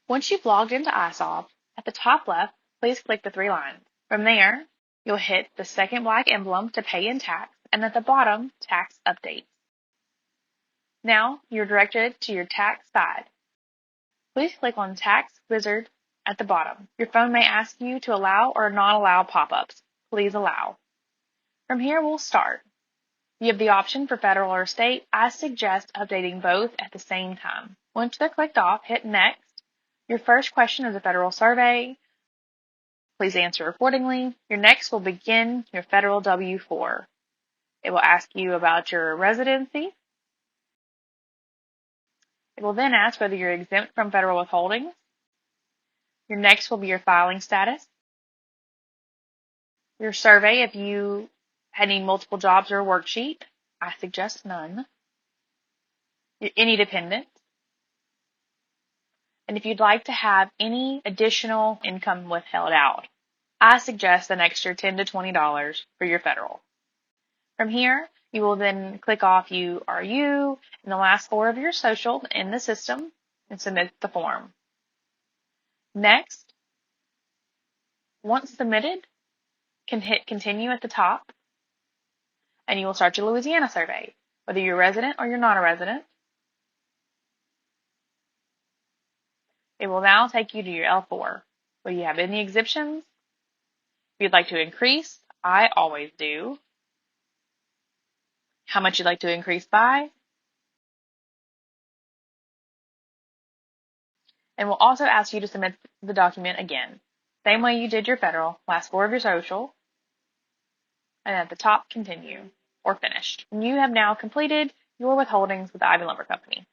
Once you've logged into iSolved, at the top left, please click the 3 lines. From there, you'll hit the second black emblem to pay in tax, and at the bottom, tax updates. Now, you're directed to your tax side. Please click on Tax Wizard at the bottom. Your phone may ask you to allow or not allow pop-ups. Please allow. From here, we'll start. You have the option for federal or state. I suggest updating both at the same time. Once they're clicked off, hit Next. Your first question is a federal survey. Please answer accordingly. Your next will begin your federal W-4. It will ask you about your residency. It will then ask whether you're exempt from federal withholdings. Your next will be your filing status. Your survey, if you need multiple jobs or a worksheet, I suggest none. Any dependents. And if you'd like to have any additional income withheld out, I suggest an extra $10 to $20 for your federal. From here, you will then click off you are you and the last 4 of your social in the system and submit the form. Next, once submitted, can hit continue at the top and you will start your Louisiana survey, whether you're a resident or you're not a resident. It will now take you to your L4, where you have any exemptions. If you'd like to increase, I always do. How much you'd like to increase by. And we'll also ask you to submit the document again. Same way you did your federal, last 4 of your social. And at the top, continue or finished. And you have now completed your withholdings with the Ivy Lumber Company.